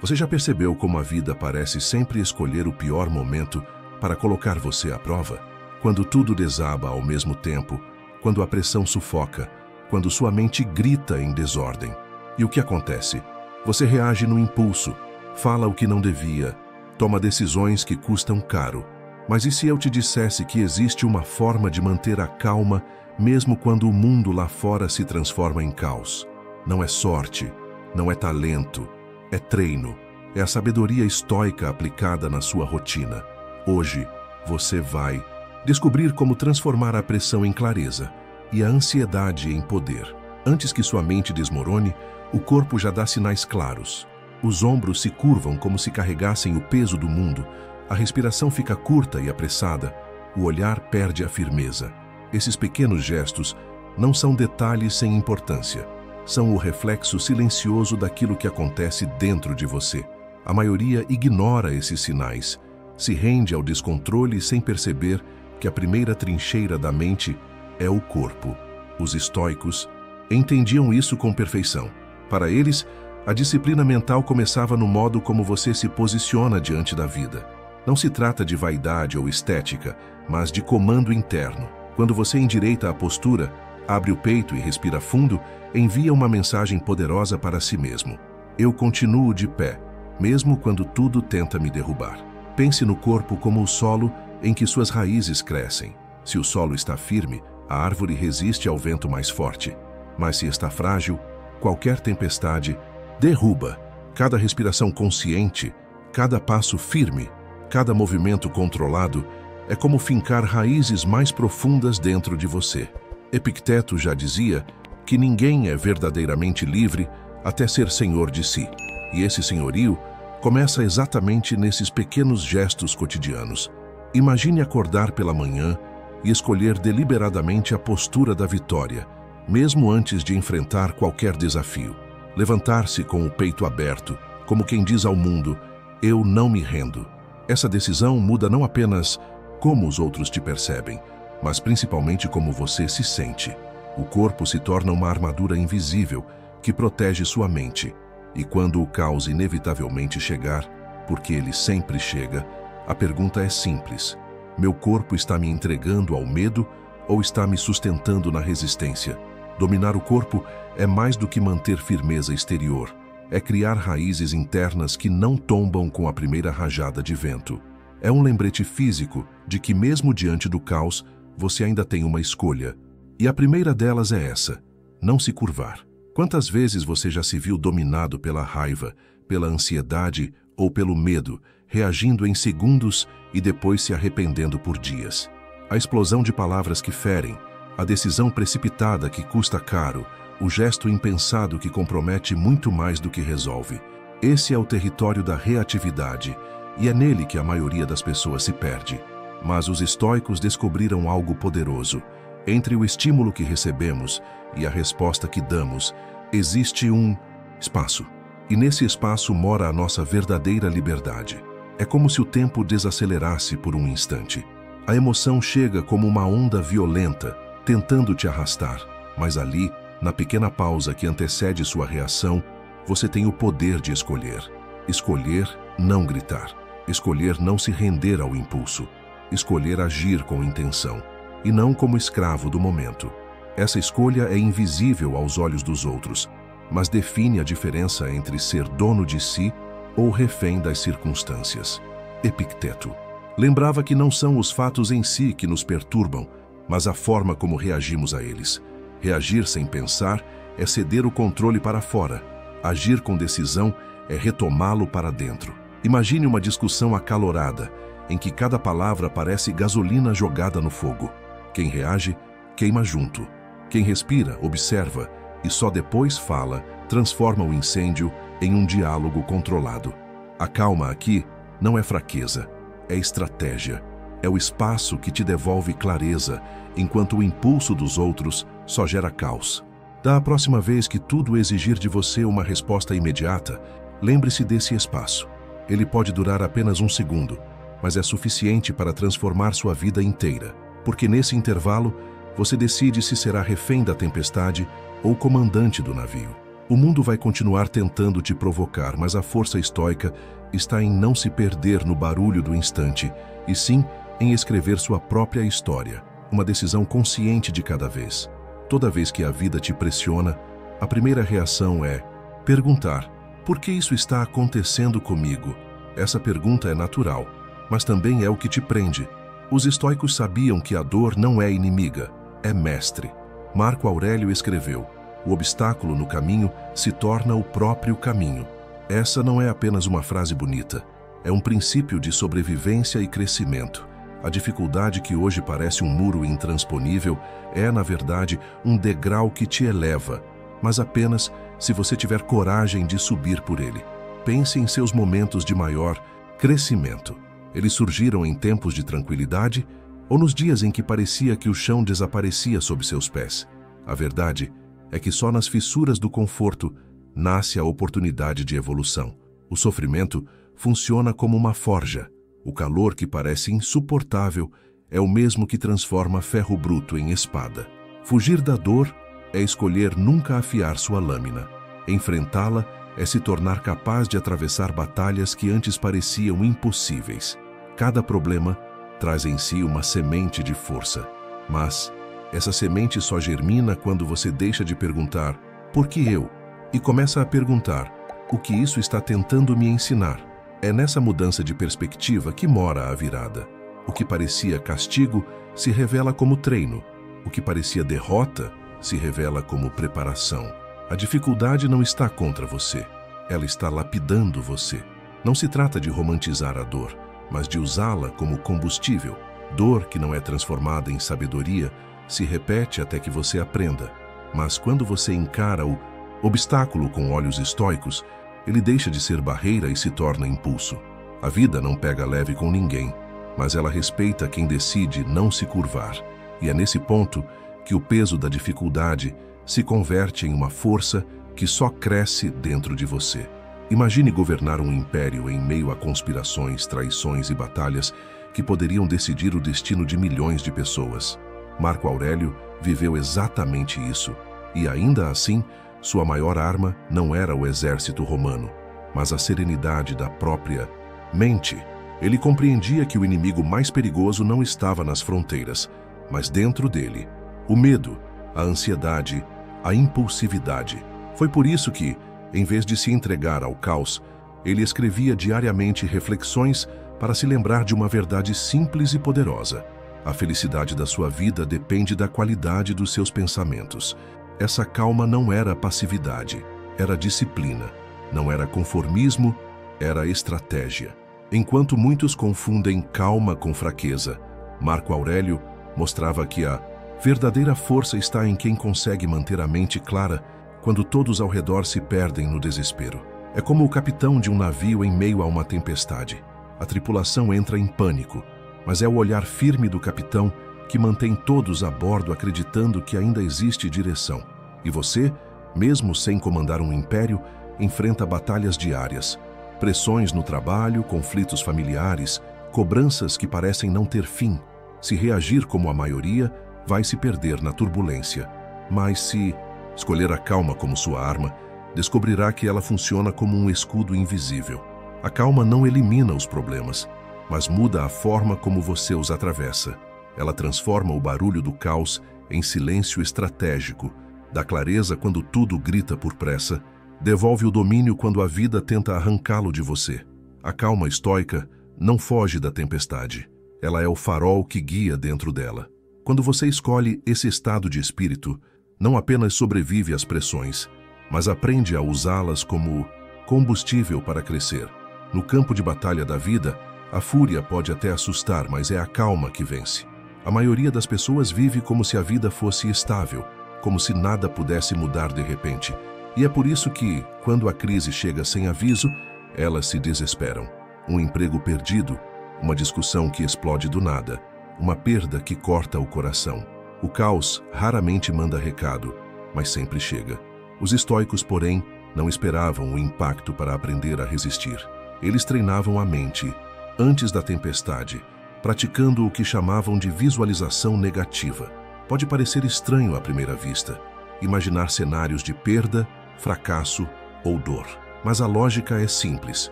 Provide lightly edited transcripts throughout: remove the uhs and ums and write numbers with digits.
Você já percebeu como a vida parece sempre escolher o pior momento para colocar você à prova? Quando tudo desaba ao mesmo tempo, quando a pressão sufoca, quando sua mente grita em desordem. E o que acontece? Você reage no impulso, fala o que não devia, toma decisões que custam caro. Mas e se eu te dissesse que existe uma forma de manter a calma mesmo quando o mundo lá fora se transforma em caos? Não é sorte, não é talento, é treino, é a sabedoria estoica aplicada na sua rotina. Hoje, você vai descobrir como transformar a pressão em clareza e a ansiedade em poder. Antes que sua mente desmorone, o corpo já dá sinais claros. Os ombros se curvam como se carregassem o peso do mundo, a respiração fica curta e apressada, o olhar perde a firmeza. Esses pequenos gestos não são detalhes sem importância. São o reflexo silencioso daquilo que acontece dentro de você. A maioria ignora esses sinais, se rende ao descontrole sem perceber que a primeira trincheira da mente é o corpo. Os estoicos entendiam isso com perfeição. Para eles, a disciplina mental começava no modo como você se posiciona diante da vida. Não se trata de vaidade ou estética, mas de comando interno. Quando você endireita a postura, abre o peito e respira fundo, envia uma mensagem poderosa para si mesmo. Eu continuo de pé, mesmo quando tudo tenta me derrubar. Pense no corpo como o solo em que suas raízes crescem. Se o solo está firme, a árvore resiste ao vento mais forte. Mas se está frágil, qualquer tempestade derruba. Cada respiração consciente, cada passo firme, cada movimento controlado é como fincar raízes mais profundas dentro de você. Epicteto já dizia que ninguém é verdadeiramente livre até ser senhor de si. E esse senhorio começa exatamente nesses pequenos gestos cotidianos. Imagine acordar pela manhã e escolher deliberadamente a postura da vitória, mesmo antes de enfrentar qualquer desafio. Levantar-se com o peito aberto, como quem diz ao mundo, eu não me rendo. Essa decisão muda não apenas como os outros te percebem, mas principalmente como você se sente. O corpo se torna uma armadura invisível que protege sua mente. E quando o caos inevitavelmente chegar, porque ele sempre chega, a pergunta é simples: meu corpo está me entregando ao medo ou está me sustentando na resistência? Dominar o corpo é mais do que manter firmeza exterior. É criar raízes internas que não tombam com a primeira rajada de vento. É um lembrete físico de que mesmo diante do caos, você ainda tem uma escolha. E a primeira delas é essa: não se curvar. Quantas vezes você já se viu dominado pela raiva, pela ansiedade ou pelo medo, reagindo em segundos e depois se arrependendo por dias? A explosão de palavras que ferem, a decisão precipitada que custa caro, o gesto impensado que compromete muito mais do que resolve. Esse é o território da reatividade, e é nele que a maioria das pessoas se perde. Mas os estoicos descobriram algo poderoso. Entre o estímulo que recebemos e a resposta que damos, existe um espaço. E nesse espaço mora a nossa verdadeira liberdade. É como se o tempo desacelerasse por um instante. A emoção chega como uma onda violenta, tentando te arrastar, mas ali, na pequena pausa que antecede sua reação, você tem o poder de escolher. Escolher não gritar. Escolher não se render ao impulso. Escolher agir com intenção, e não como escravo do momento. Essa escolha é invisível aos olhos dos outros, mas define a diferença entre ser dono de si ou refém das circunstâncias. Epicteto lembrava que não são os fatos em si que nos perturbam, mas a forma como reagimos a eles. Reagir sem pensar é ceder o controle para fora. Agir com decisão é retomá-lo para dentro. Imagine uma discussão acalorada, em que cada palavra parece gasolina jogada no fogo. Quem reage, queima junto. Quem respira, observa, e só depois fala, transforma o incêndio em um diálogo controlado. A calma aqui não é fraqueza, é estratégia. É o espaço que te devolve clareza, enquanto o impulso dos outros só gera caos. Da próxima vez que tudo exigir de você uma resposta imediata, lembre-se desse espaço. Ele pode durar apenas um segundo, mas é suficiente para transformar sua vida inteira, porque nesse intervalo, você decide se será refém da tempestade ou comandante do navio. O mundo vai continuar tentando te provocar, mas a força estoica está em não se perder no barulho do instante, e sim em escrever sua própria história, uma decisão consciente de cada vez. Toda vez que a vida te pressiona, a primeira reação é perguntar: por que isso está acontecendo comigo? Essa pergunta é natural, mas também é o que te prende. Os estoicos sabiam que a dor não é inimiga, é mestre. Marco Aurélio escreveu: o obstáculo no caminho se torna o próprio caminho. Essa não é apenas uma frase bonita, é um princípio de sobrevivência e crescimento. A dificuldade que hoje parece um muro intransponível é, na verdade, um degrau que te eleva, mas apenas se você tiver coragem de subir por ele. Pense em seus momentos de maior crescimento. Eles surgiram em tempos de tranquilidade ou nos dias em que parecia que o chão desaparecia sob seus pés. A verdade é que só nas fissuras do conforto nasce a oportunidade de evolução. O sofrimento funciona como uma forja. O calor que parece insuportável é o mesmo que transforma ferro bruto em espada. Fugir da dor é escolher nunca afiar sua lâmina. Enfrentá-la é se tornar capaz de atravessar batalhas que antes pareciam impossíveis. Cada problema traz em si uma semente de força, mas essa semente só germina quando você deixa de perguntar "por que eu?" e começa a perguntar "o que isso está tentando me ensinar?" É nessa mudança de perspectiva que mora a virada. O que parecia castigo se revela como treino. O que parecia derrota se revela como preparação. A dificuldade não está contra você. Ela está lapidando você. Não se trata de romantizar a dor, mas de usá-la como combustível. Dor que não é transformada em sabedoria se repete até que você aprenda. Mas quando você encara o obstáculo com olhos estoicos, ele deixa de ser barreira e se torna impulso. A vida não pega leve com ninguém, mas ela respeita quem decide não se curvar. E é nesse ponto que o peso da dificuldade se converte em uma força que só cresce dentro de você. Imagine governar um império em meio a conspirações, traições e batalhas que poderiam decidir o destino de milhões de pessoas. Marco Aurélio viveu exatamente isso, e ainda assim, sua maior arma não era o exército romano, mas a serenidade da própria mente. Ele compreendia que o inimigo mais perigoso não estava nas fronteiras, mas dentro dele. O medo, a ansiedade, a impulsividade. Foi por isso que, em vez de se entregar ao caos, ele escrevia diariamente reflexões para se lembrar de uma verdade simples e poderosa. A felicidade da sua vida depende da qualidade dos seus pensamentos. Essa calma não era passividade, era disciplina. Não era conformismo, era estratégia. Enquanto muitos confundem calma com fraqueza, Marco Aurélio mostrava que a verdadeira força está em quem consegue manter a mente clara quando todos ao redor se perdem no desespero. É como o capitão de um navio em meio a uma tempestade. A tripulação entra em pânico, mas é o olhar firme do capitão que mantém todos a bordo acreditando que ainda existe direção. E você, mesmo sem comandar um império, enfrenta batalhas diárias, pressões no trabalho, conflitos familiares, cobranças que parecem não ter fim. Se reagir como a maioria, vai se perder na turbulência. Mas se escolher a calma como sua arma, descobrirá que ela funciona como um escudo invisível. A calma não elimina os problemas, mas muda a forma como você os atravessa. Ela transforma o barulho do caos em silêncio estratégico, dá clareza quando tudo grita por pressa, devolve o domínio quando a vida tenta arrancá-lo de você. A calma estoica não foge da tempestade. Ela é o farol que guia dentro dela. Quando você escolhe esse estado de espírito, não apenas sobrevive às pressões, mas aprende a usá-las como combustível para crescer. No campo de batalha da vida, a fúria pode até assustar, mas é a calma que vence. A maioria das pessoas vive como se a vida fosse estável, como se nada pudesse mudar de repente. E é por isso que, quando a crise chega sem aviso, elas se desesperam. Um emprego perdido, uma discussão que explode do nada, uma perda que corta o coração. O caos raramente manda recado, mas sempre chega. Os estoicos, porém, não esperavam o impacto para aprender a resistir. Eles treinavam a mente antes da tempestade, praticando o que chamavam de visualização negativa. Pode parecer estranho à primeira vista. Imaginar cenários de perda, fracasso ou dor. Mas a lógica é simples.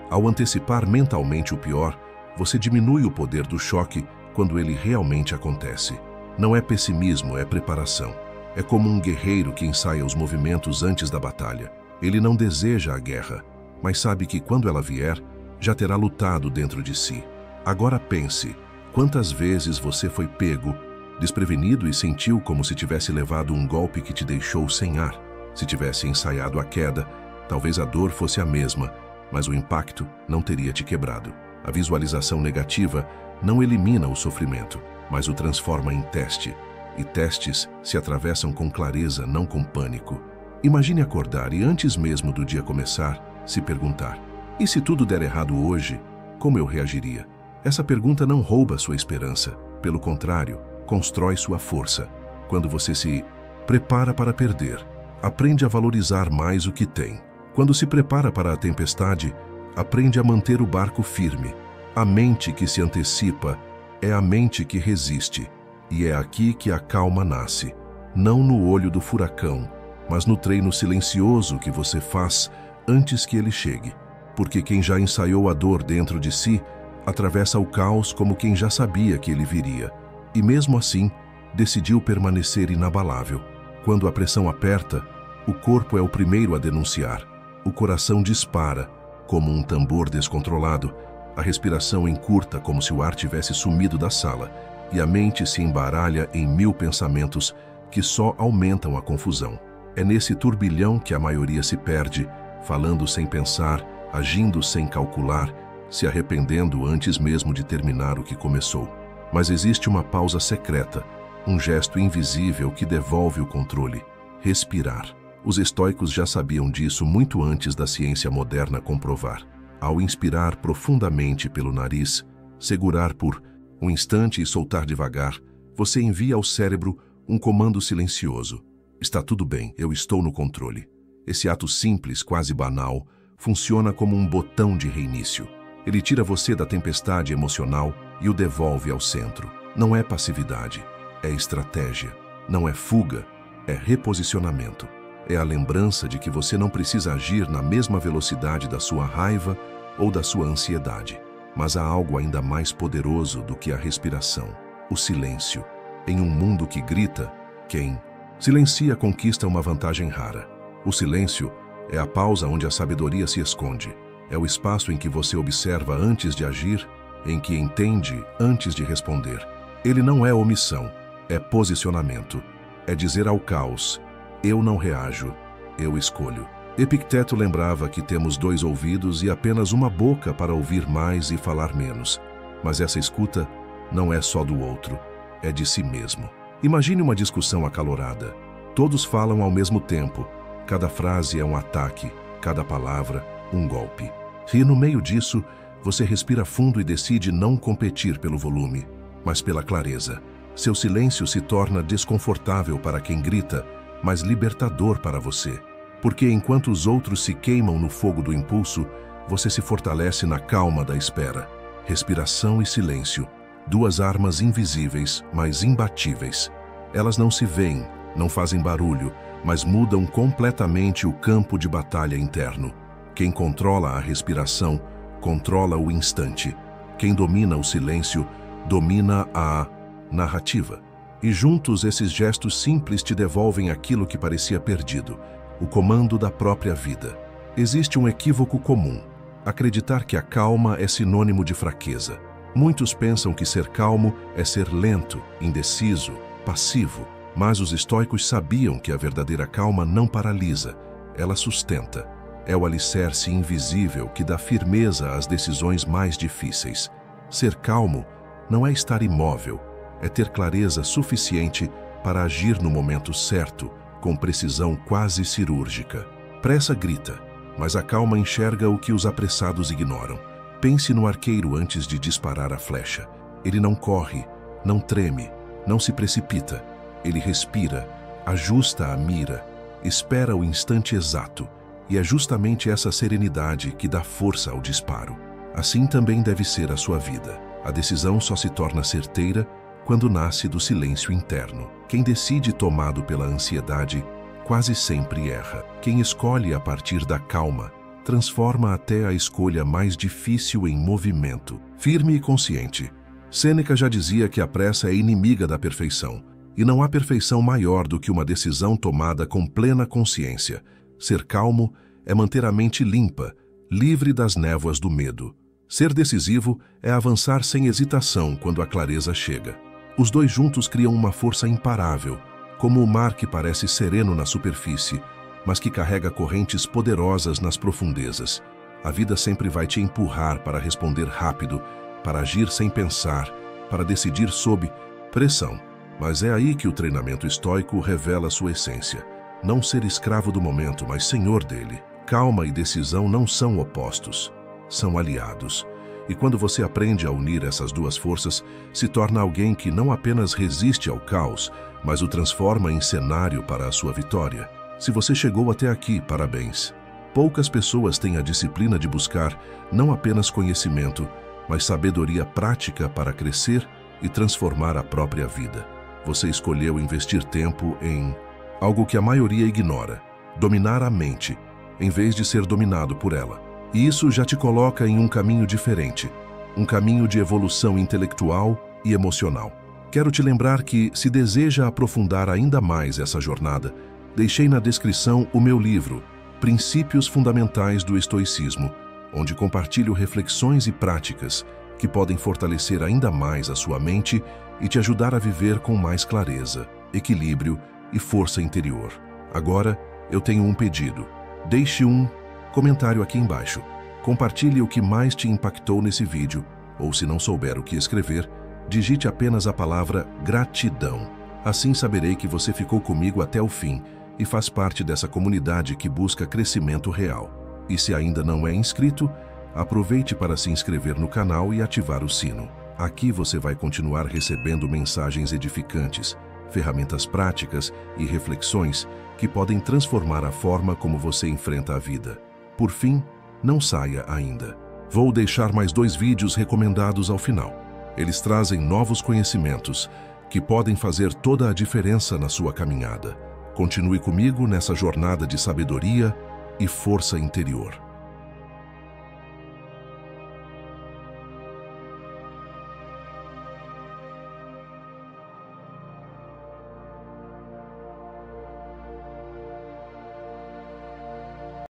Ao antecipar mentalmente o pior, você diminui o poder do choque quando ele realmente acontece. Não é pessimismo, é preparação. É como um guerreiro que ensaia os movimentos antes da batalha. Ele não deseja a guerra, mas sabe que quando ela vier, já terá lutado dentro de si. Agora pense, quantas vezes você foi pego, desprevenido e sentiu como se tivesse levado um golpe que te deixou sem ar? Se tivesse ensaiado a queda, talvez a dor fosse a mesma, mas o impacto não teria te quebrado. A visualização negativa não elimina o sofrimento, mas o transforma em teste. E testes se atravessam com clareza, não com pânico. Imagine acordar e, antes mesmo do dia começar, se perguntar: e se tudo der errado hoje, como eu reagiria? Essa pergunta não rouba sua esperança. Pelo contrário, constrói sua força. Quando você se prepara para perder, aprende a valorizar mais o que tem. Quando se prepara para a tempestade, aprende a manter o barco firme. A mente que se antecipa é a mente que resiste. E é aqui que a calma nasce, não no olho do furacão, mas no treino silencioso que você faz antes que ele chegue. Porque quem já ensaiou a dor dentro de si, atravessa o caos como quem já sabia que ele viria. E mesmo assim, decidiu permanecer inabalável. Quando a pressão aperta, o corpo é o primeiro a denunciar. O coração dispara, como um tambor descontrolado. A respiração encurta como se o ar tivesse sumido da sala. E a mente se embaralha em 1000 pensamentos que só aumentam a confusão. É nesse turbilhão que a maioria se perde, falando sem pensar, agindo sem calcular, se arrependendo antes mesmo de terminar o que começou. Mas existe uma pausa secreta, um gesto invisível que devolve o controle: respirar. Os estoicos já sabiam disso muito antes da ciência moderna comprovar. Ao inspirar profundamente pelo nariz, segurar por um instante e soltar devagar, você envia ao cérebro um comando silencioso: está tudo bem, eu estou no controle. Esse ato simples, quase banal, funciona como um botão de reinício. Ele tira você da tempestade emocional e o devolve ao centro. Não é passividade, é estratégia. Não é fuga, é reposicionamento. É a lembrança de que você não precisa agir na mesma velocidade da sua raiva ou da sua ansiedade. Mas há algo ainda mais poderoso do que a respiração: o silêncio. Em um mundo que grita, quem silencia conquista uma vantagem rara. O silêncio é a pausa onde a sabedoria se esconde. É o espaço em que você observa antes de agir, em que entende antes de responder. Ele não é omissão, é posicionamento. É dizer ao caos: eu não reajo, eu escolho. Epicteto lembrava que temos 2 ouvidos e apenas uma boca para ouvir mais e falar menos. Mas essa escuta não é só do outro, é de si mesmo. Imagine uma discussão acalorada. Todos falam ao mesmo tempo. Cada frase é um ataque, cada palavra um golpe. E no meio disso, você respira fundo e decide não competir pelo volume, mas pela clareza. Seu silêncio se torna desconfortável para quem grita, mas libertador para você. Porque enquanto os outros se queimam no fogo do impulso, você se fortalece na calma da espera. Respiração e silêncio, 2 armas invisíveis, mas imbatíveis. Elas não se veem, não fazem barulho, mas mudam completamente o campo de batalha interno. Quem controla a respiração, controla o instante. Quem domina o silêncio, domina a narrativa. E juntos esses gestos simples te devolvem aquilo que parecia perdido: o comando da própria vida. Existe um equívoco comum: acreditar que a calma é sinônimo de fraqueza. Muitos pensam que ser calmo é ser lento, indeciso, passivo. Mas os estoicos sabiam que a verdadeira calma não paralisa, ela sustenta. É o alicerce invisível que dá firmeza às decisões mais difíceis. Ser calmo não é estar imóvel, é ter clareza suficiente para agir no momento certo, com precisão quase cirúrgica. Pressa grita, mas a calma enxerga o que os apressados ignoram. Pense no arqueiro antes de disparar a flecha. Ele não corre, não treme, não se precipita. Ele respira, ajusta a mira, espera o instante exato. E é justamente essa serenidade que dá força ao disparo. Assim também deve ser a sua vida. A decisão só se torna certeira quando nasce do silêncio interno. Quem decide tomado pela ansiedade, quase sempre erra. Quem escolhe a partir da calma transforma até a escolha mais difícil em movimento, firme e consciente. Sêneca já dizia que a pressa é inimiga da perfeição, e não há perfeição maior do que uma decisão tomada com plena consciência. Ser calmo é manter a mente limpa, livre das névoas do medo. Ser decisivo é avançar sem hesitação quando a clareza chega. Os dois juntos criam uma força imparável, como o mar que parece sereno na superfície, mas que carrega correntes poderosas nas profundezas. A vida sempre vai te empurrar para responder rápido, para agir sem pensar, para decidir sob pressão. Mas é aí que o treinamento estoico revela sua essência. Não ser escravo do momento, mas senhor dele. Calma e decisão não são opostos, são aliados. E quando você aprende a unir essas duas forças, se torna alguém que não apenas resiste ao caos, mas o transforma em cenário para a sua vitória. Se você chegou até aqui, parabéns. Poucas pessoas têm a disciplina de buscar não apenas conhecimento, mas sabedoria prática para crescer e transformar a própria vida. Você escolheu investir tempo em algo que a maioria ignora, dominar a mente, em vez de ser dominado por ela. E isso já te coloca em um caminho diferente, um caminho de evolução intelectual e emocional. Quero te lembrar que, se deseja aprofundar ainda mais essa jornada, deixei na descrição o meu livro, Princípios Fundamentais do Estoicismo, onde compartilho reflexões e práticas que podem fortalecer ainda mais a sua mente e te ajudar a viver com mais clareza, equilíbrio e força interior. Agora, eu tenho um pedido. Deixe um comentário aqui embaixo. Compartilhe o que mais te impactou nesse vídeo, ou se não souber o que escrever, digite apenas a palavra gratidão. Assim saberei que você ficou comigo até o fim e faz parte dessa comunidade que busca crescimento real. E se ainda não é inscrito, aproveite para se inscrever no canal e ativar o sino. Aqui você vai continuar recebendo mensagens edificantes, ferramentas práticas e reflexões que podem transformar a forma como você enfrenta a vida. Por fim, não saia ainda. Vou deixar mais 2 vídeos recomendados ao final. Eles trazem novos conhecimentos que podem fazer toda a diferença na sua caminhada. Continue comigo nessa jornada de sabedoria e força interior.